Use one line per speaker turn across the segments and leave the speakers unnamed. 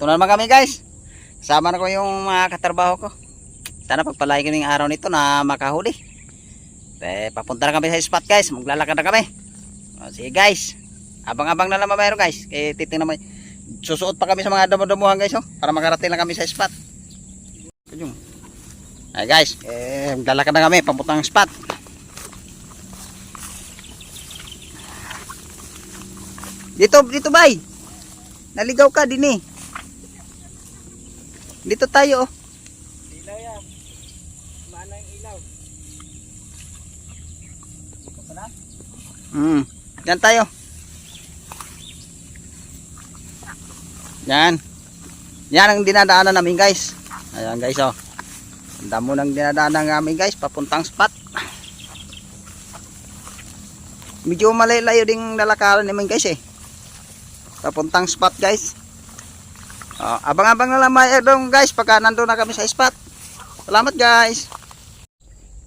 Ito na naman kami guys. Kasama na ko yung mga katrabaho ko. Sana pagpalain kaming araw nito na makahuli. Papunta na kami sa spot guys. Maglalakad na kami. Sige guys. Abang-abang na naman mayroon guys. Titingnan mo. Susuot pa kami sa mga damo-damuhan guys. Para makarating na kami sa spot. Ay guys. Maglalakad na kami. Papuntang spot. Dito bay. Naligaw ka din eh. Dito tayo oh.
Ilaw yan. Mana yung ilaw. Dito pala?
Yan tayo. Yan. Yan ang dinadaanan namin guys. Ayan guys oh. Ang damo nang dinadaanan namin guys. Papuntang spot. Medyo malayo ding lalakaran namin guys eh. Papuntang spot guys. Abang-abang na lang mayroon guys pagka nandun na kami sa spot. Salamat guys.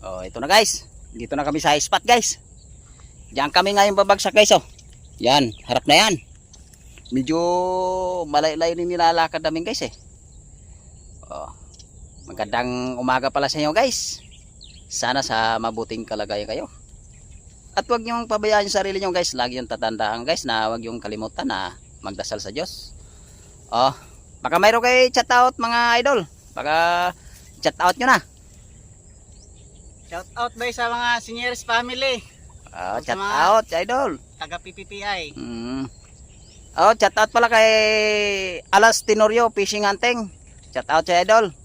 Ito na guys. Dito na kami sa spot guys. Diyan kami ngayon babagsak guys oh. Yan, harap na yan. Medyo malayo-layo din nilalakad namin guys eh. Magandang umaga pala sa inyo guys. Sana sa mabuting kalagayan kayo. At huwag niyong pabayaan yung sarili niyo guys. Lagi yung tatandaan guys na huwag yung kalimutan na magdasal sa Diyos. Baka mayroon kayo chat out mga idol. Baka chat out nyo na.
Shout out ba sa mga seniors family?
Chat out idol.
Taga PPPI.
Chat out pala kay Alas Tenorio Fishing Hunting. Chat out sa idol.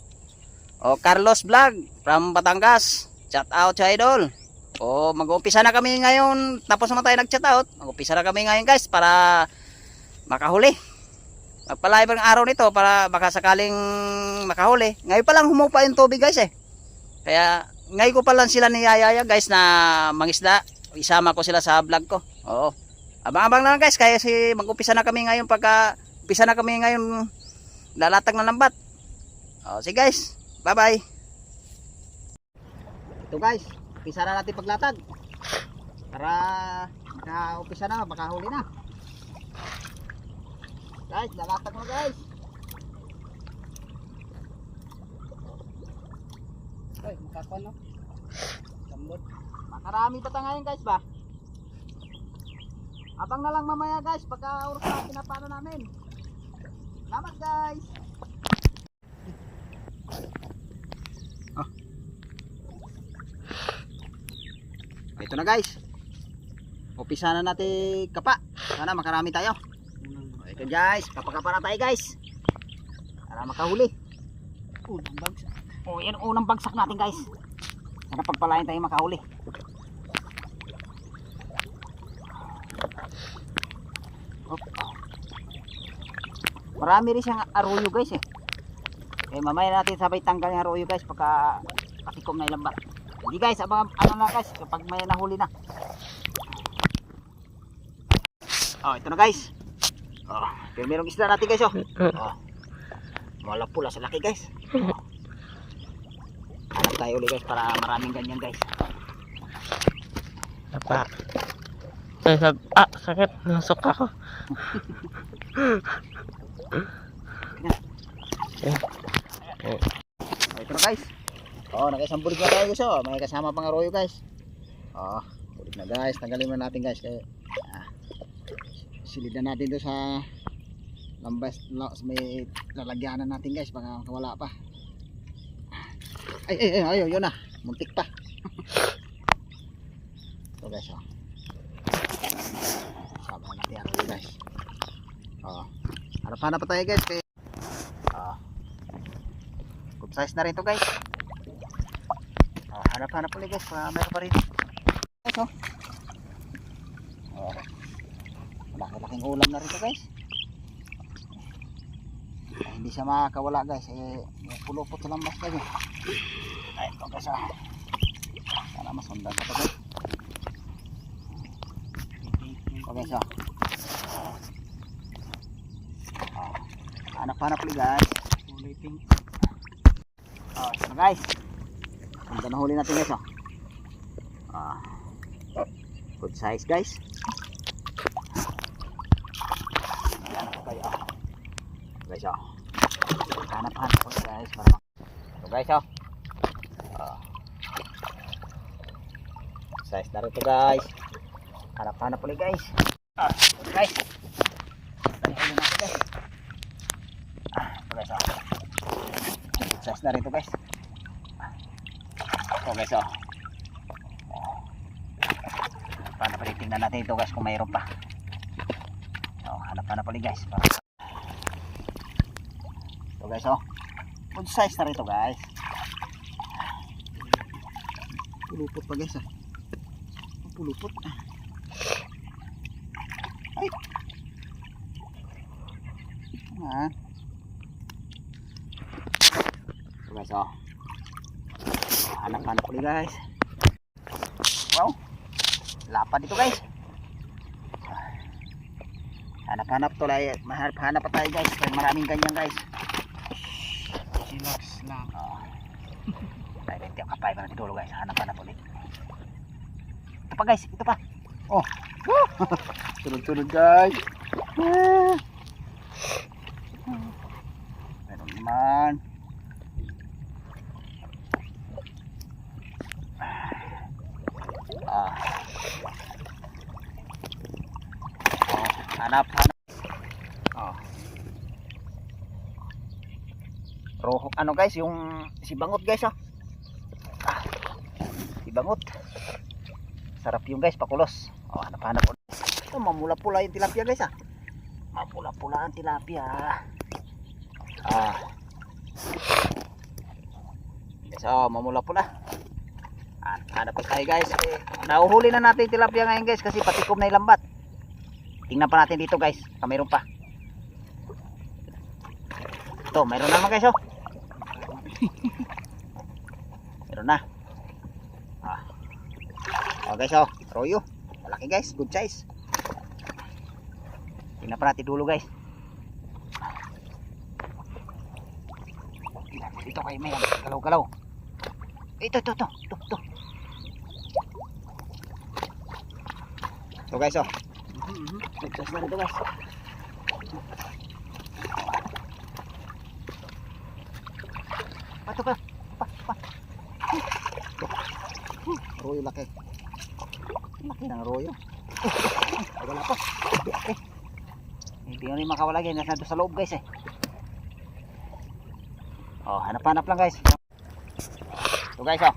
Carlos Vlog from Batangas. Chat out sa idol. Mag-uumpisa na kami ngayon. Tapos naman tayo nag-chat out. Mag-uumpisa na kami ngayon guys para makahuli. Magpalay ng araw nito para baka sakaling makahuli. Ngayon pa lang humupa yung tubig guys eh. Kaya ngayon ko pa lang sila niyayaya guys na mangisda. Isama ko sila sa vlog ko. Abang-abang lang guys. Kaya mag-umpisa na kami ngayon umpisa na kami ngayon lalatag ng lambat. Sige guys. Bye bye. Ito guys. Umpisa na natin paglatag. Para makaumpisa na, makahuli na. Guys, lalatag mo guys.
Ay, makakuha no? Lambot.
Makarami pa ngayon guys ba? Abang na lang mamaya guys pagka oras na pinapano namin. Salamat guys. Ito na guys. Umpisa na natin kapa. Sana makarami tayo. Ito guys, kapakapa na tayo guys. Para makahuli.
Unang bagsak.
Yan unang bagsak natin guys. Sana pagpalain tayo makahuli. Marami rin siyang arroyo guys eh. Mamaya natin sabay tanggal yung arroyo guys pagka patikom na ilang bat. Hindi guys, abang ano na guys kapag may nahuli na. Ito na guys. Kaya merong isda natin guys wala pula sa laki guys. Hanap tayo ulit guys para maraming ganyan guys.
Apa? Sakit. Nasok ako.
Ito na guys. Nakaisang bulig na tayo guys. May kasama pang arroyo guys. Bulig na guys. Tanggalin na natin guys. Kaya silid na natin doon sa lambas. May lalagyanan natin guys. Baka wala pa. Ay, yun na. Muntik pa. Ito guys. Sama natin arroyo guys. Harap-hanap pa tayo guys. Good size na rin ito guys. Hanap-hanap ulit guys. Meron pa rin. Guys malaking ulam na rin ito guys. Hindi siya makakawala guys. Pulupot sa lambas guys. Ito guys sana masundan ka ito guys. Ito guys hanap-hanap ulit guys.
Ulitin.
Ito na guys. Ganda na huli natin guys good size guys. Ayan po kayo guys hanap-hanap ulit guys. So guys oh. Size na rin ito guys. Hanap-hanap ulit guys. Ito guys. Tanihulin natin guys. Ito guys oh. Size na rin ito guys. Ito guys oh. Hanap ulit, tingnan natin ito guys kung mayroon pa. Hanap-hanap ulit guys. Ito guys oh. Good size na rin ito guys. Pulupot pa guys ah. Pulupot. Ay. Ito guys oh. Hanap-hanap ulit guys. Wow. Lapad dito guys. Hanap-hanap to lang. Hanap pa tayo guys. Maraming ganyan guys.
Relax lang.
Tayo rin tiyak kapay pa natin dulo guys. Hanap-hanap ulit. Ito pa guys. Ito pa. Oh. Sunod-sunod guys. Meron naman. Hanap. Roho ano guys, yung sibangot guys oh. Sibangot. Sarap yung guys, pakulos. Hanap-hanap ulit. Mamula-pula yung tilapia guys ah. Mamula-pula ang tilapia. Guys mamula-pula. Hanap pa tayo guys. Nahuhuli na natin yung tilapia ngayon guys kasi patikom na yung lambat. Tingnan pa natin dito guys, mayroon pa. Ito, mayroon naman guys oh. Meron na. Guys oh, royo. Malaki guys, good size. Tingnan pa natin dulo guys. Ito kayo may galaw-galaw. Ito. Ito guys oh. Nagtas na rin ito guys. Pato pa. Royo laki. Laki ng royo. Wala pa. Hindi nga rin makawala guys. Nasa sa loob guys eh. Hanap-hanap lang guys. Ito guys oh.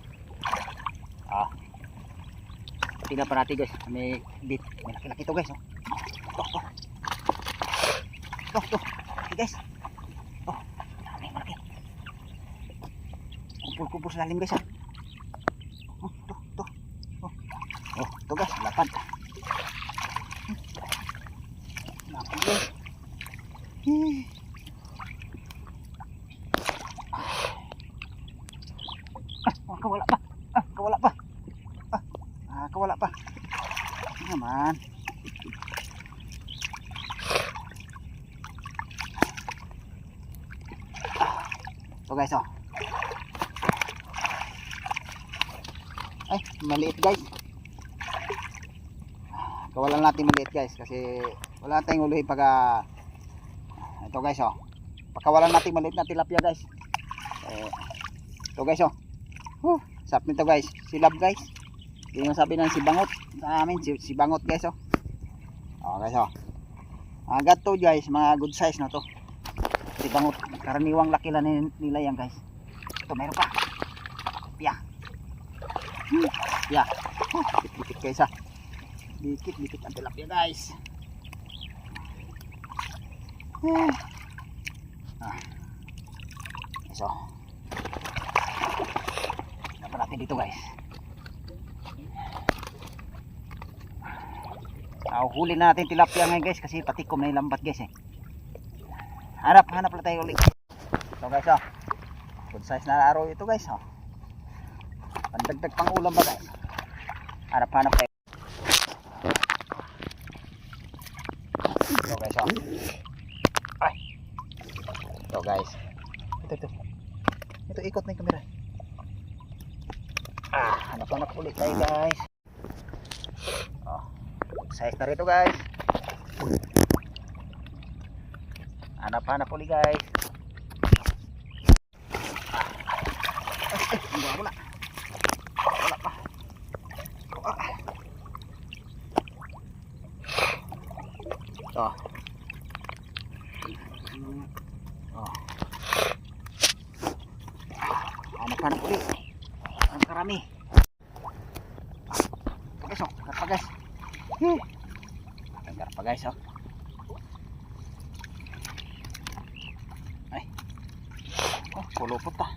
Tingnan pa natin guys. May bit. May laki-laki ito guys oh. Ito guys. Malaki. Kumpul-kumpul sa lalim guys ah. Ito guys, lapad. Lapad guys. Kawala pa. Kawala pa. Naman. So guys oh. Ay, maliit guys. Kawalan natin maliit guys kasi wala tayong uluhin pag ito guys oh. Pagkawalan natin maliit na tilapia guys. Ito guys oh. Sarap nito guys. Silab guys. Yung sabi ng sibangot sa amin, sibangot guys oh. Guys oh. Agad to guys, mga good size na to. Sibangot, karaniwang laki lang nila yan guys. Ito meron pa. Piya. Dikit guys ah. Dikit ang tilapia guys. So dapat natin dito guys. Huli na natin tilapia ngayon guys kasi patikom na yung lambat guys eh. Hanap lang tayo ulit. So guys oh. Good size na araw ito guys oh. Pandagdag pang ulam ba guys. Hanap tayo. So guys oh. Ay. So guys. Ito ikot na yung camera. Hanap ulit tayo guys. Size na rito guys. Hanap ulit guys. Oh. Hanap-hanap ulit. Ang karami. Guys, oh, karpa guys. Ang karpa guys, oh. Ay. Oh, pulupot ah.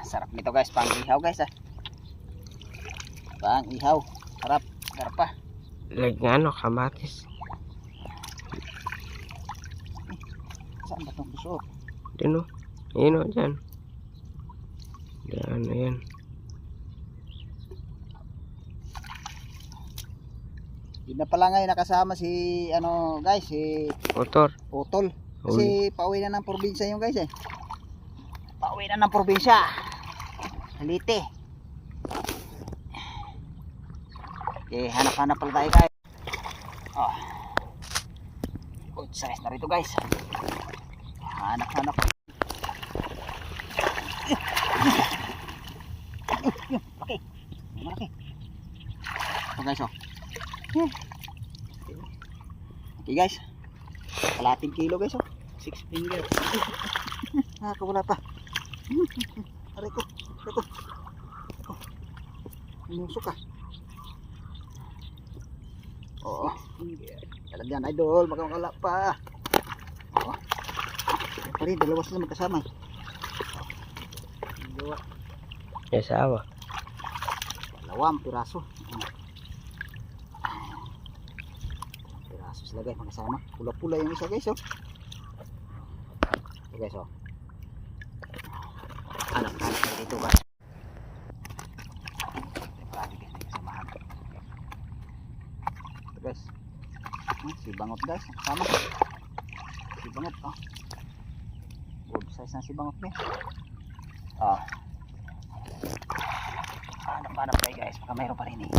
Sarap nito guys, pang ihaw guys ah. Pang ihaw, sarap, karpa.
Lag nga ano, kamatis.
Saan ba itong kusot?
Diyan o. Ayun o, dyan. Dyan, ayan.
Hindi na pala ngayon nakasama si ano guys, si
Motor.
Utol. Kasi pauwi na ng probinsya yung guys eh. Pauwi na ng probinsya. Halite. Okay, hanap-hanap pala tayo guys. Oh. Good size na rito guys. Hanap-hanap. Laki. Malaki. Ito guys oh. Okay guys. Kalating kilo guys oh. 6 finger. Nakakawala pa. Aray ko. Aray ko. Minusok ah. Oo. Talagyan idol. Baka makala pa. Oo. Pari, dalawa sila magkasama. Dalawa.
Yasawa.
Dalawang piraso. Piraso sila guys magkasama. Pula-pula yung isa guys oh. Ito guys oh. Anak-anak na dito guys. Grabe guys, may kasamahan. Ito guys. Si Bangot guys, sama. Si Bangot oh. Good size na si Bangot guys. Oh. Hanap-hanap kayo guys, baka mayroon pa rin eh.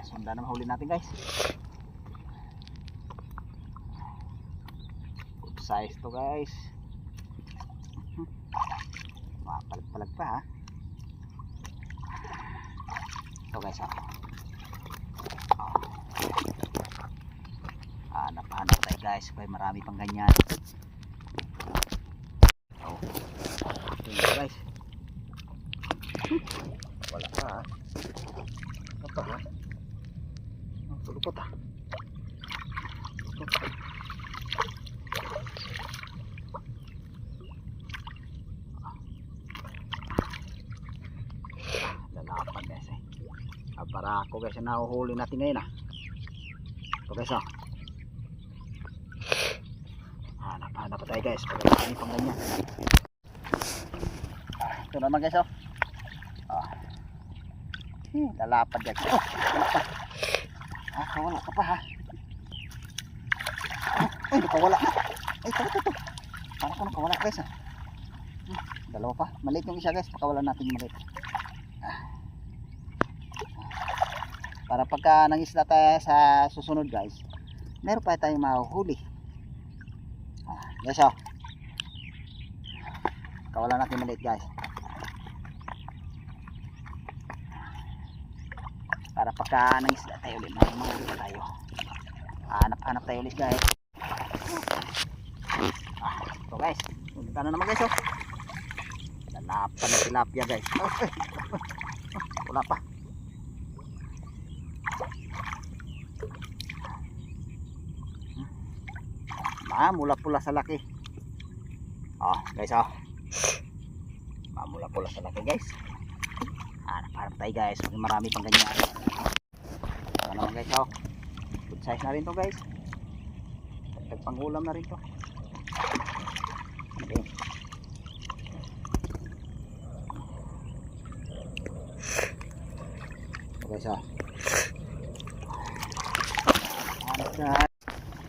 Sundan na mahuli natin guys. Good size to guys. Palag-palag pa ha. Ito guys oh. Hanap-hanap tayo guys, kaya marami pang ganyan. Oh. Ito guys. Wala pa ha. Ano pa ha? Tulupot ha. Lalapan guys eh. Para ako guys, nahuhuli natin ngayon ah. Ito guys oh. Hanap-hanap pa tayo guys, pag marami pang ganyan. Ito naman guys oh. Lalapad guys. Oh, wala ka pa ha. Ay, nakawala na. Ay, ito. Para ko nakawala guys ha. Dalawa pa. Maliit yung isa guys, pakawalan natin yung maliit. Para pagka nangisla tayo sa susunod guys, meron pa tayong mahuhuli. Guys oh. Kawalan natin maliit guys. Para pagka nangisla tayo ulit, may mahuli pa tayo. Hanap-hanap tayo ulit guys. Ito guys, punta na naman guys oh. Lalapan na tilapia guys. Wala pa. Mamula-pula sa laki. Oh guys oh. Mamula-pula sa laki guys. Hanap-hanap tayo guys, marami pang ganyan. Ito naman guys oh. Good size na rin to guys. Pang ulam na rin to. Okay. Ito guys oh.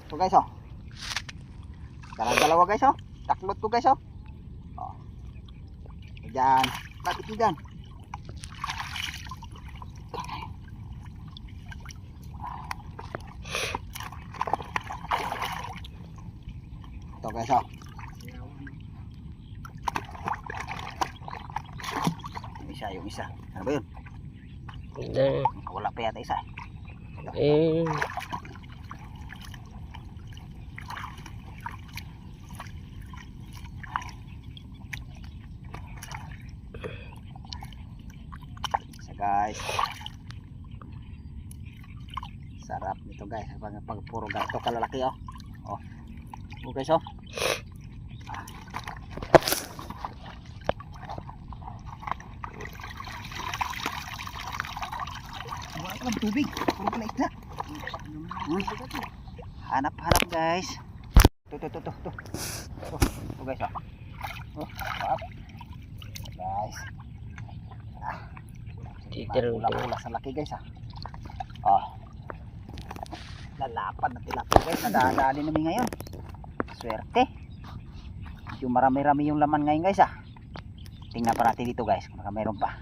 Ito guys oh. Dalawa guys oh. Taklot to guys oh. Oh. Diyan. Bakit diyan? Ito guys oh. Yung isa. Ano ba yun?
Hindi.
wala pa yata isa.
Eh,
So guys, sarap nito guys. Pag puro ganito kalalaki oh. Oh. Oh guys oh. Wala ka ng tubig. Puro pala isda. Hanap-hanap guys. Tuh. Tuh guys oh. Oh, sarap. Guys.
titiro ito.
Pula sa laki guys ah. Oh. Lalapad na tilapia guys. Nadadali namin ngayon. Swerte. Yung marami-rami yung laman ngayon guys ah. Tingnan pa natin dito guys kung meron pa.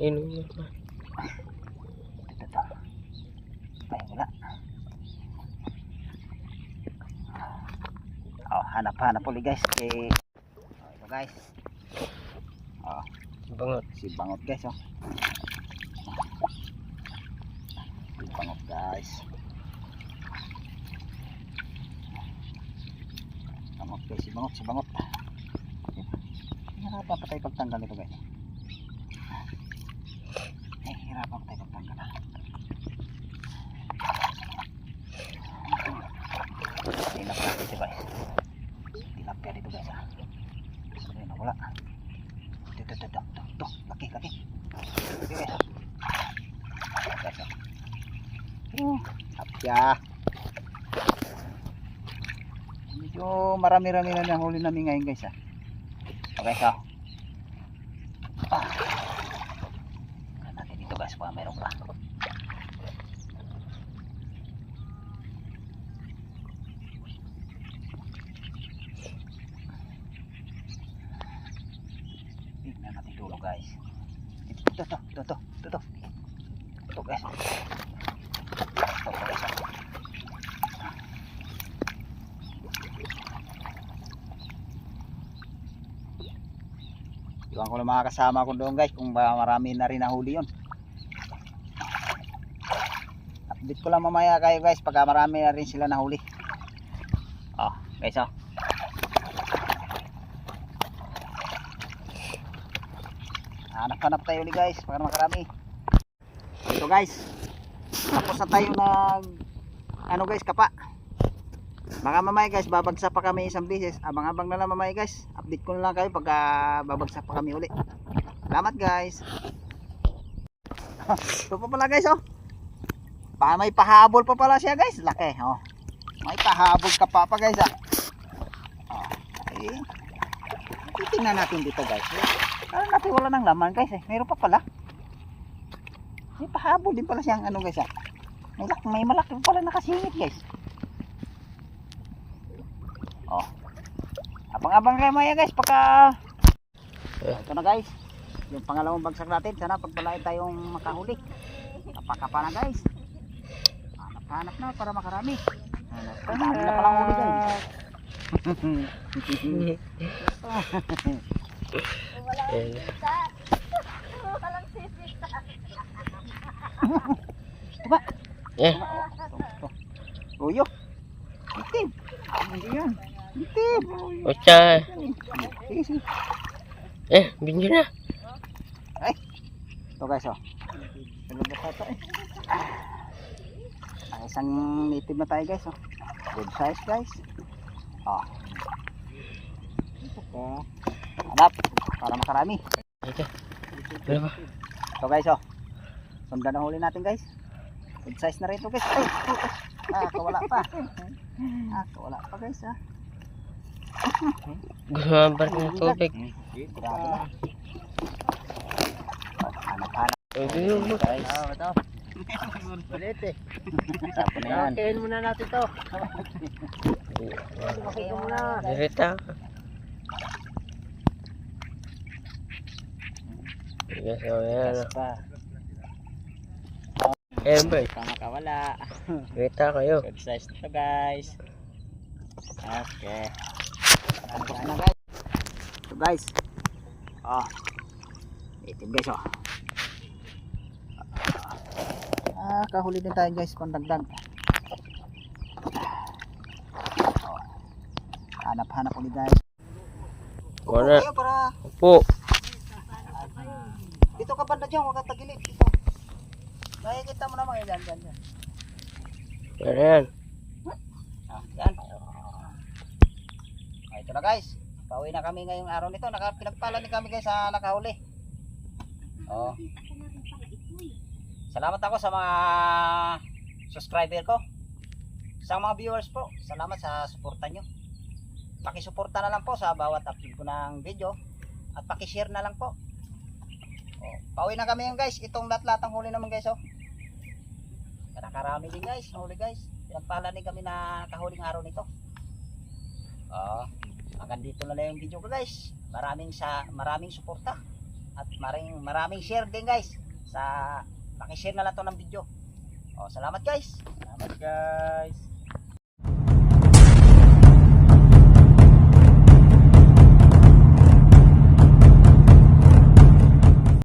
Ito.
Ito. Ay wala. Oh, hanap-hanap ulit guys. Ito guys. Oh,
Bangot.
si bangot guys oh. Si bangot guys. Bangot guys, si bangot. Hirapan pa tayo pagtanggal nito guys. Hirapan pa tayo pagtanggal ah. Tingnan pa natin ito guys. Tilapia dito guys ah. Ayun na wala. Ito. Laki. Okay guys. Guys ah. Tilapia. Medyo marami-rami na nahuli namin ngayon guys ah. Okay so. Natin dito guys pa meron pa. Tignan natin dulo guys. Ito guys. Ito guys. Iwan ko lang mga kasama ko doon guys kung marami na rin nahuli yun. Update ko lang mamaya kayo guys pagka marami na rin sila nahuli. Oh guys oh. Hanap tayo ulit guys para makarami. Ito guys. Tapos na tayo ng guys kapa. Mga mamay guys, babagsak pa kami isang beses. Abang-abang na lang mamay guys. Update ko na lang kayo pagka babagsak pa kami uli. Salamat guys. Ito pa pala guys oh. May pahabol pa pala siya guys. Laki oh. May pahabol ka pa guys ah. Oh, okay. Titingnan natin dito guys. Kala natin wala nang laman guys eh. Mayroon pa pala. May pahabol din pala siyang guys ah. May malaki pala nakasingit guys. Oh. Abang-abang kayo maya guys pagka ito na guys. Yung pangalawang bagsak natin. Sana pagpalain tayong makahuli. Kapakapa na guys. Hanap na para makarami. Dami na palang huli guys.
Walang sisita.
Diba?
Eh,
Uyo. Itim. Hindi yan. Itim.
ocha.
Sige.
Binyo na.
Ay. Ito guys oh. Nalabas ata eh. Isang native na tayo guys oh. Good size guys. Oh. Ito ka. Hanap. Para makarami.
Ito. Berapa?
Ito guys oh. Sundan na huli natin guys. Good size na rin ito guys. Ay. Kawala pa. Kawala pa guys ah.
Gumabar ng tubig.
Grabe na. Hanap-hanap.
Ayun.
Guys. Ito. Balit eh. Sapo na yan.
Kain muna natin to. Makita muna.
Direta. Yes, ayan.
Pa.
Boy.
Makawala.
Direta kayo.
Good size nito guys. Okay. Ano guys? Ito guys. Oh. Itim guys oh. Kahuli din tayo guys pandagdag. Hanap-hanap ulit guys.
Wala.
Tayo para
Po.
dito ka banda dyan, huwag kang tagilid dito. Nakikita mo naman yan, yan.
Wala yan.
Yan. Ito na guys. Pauwi na kami ngayong araw nito. Pinagpala ni kami guys sa nakahuli. Oh. Salamat ako sa mga subscriber ko. Sa mga viewers po. Salamat sa suporta nyo. Pakisuporta na lang po sa bawat upload ko ng video. At pakishare na lang po. Oh, pauwi na kami yung guys. Itong latlatang huli naman guys oh. Nakarami din guys. Huli guys. Pinagpala din kami na nakahuling araw nito. Oh. Hanggang dito na lang yung video ko guys. Maraming suporta at maraming share din guys. Paki-share na lang to ng video. Oh, salamat guys.
Salamat guys.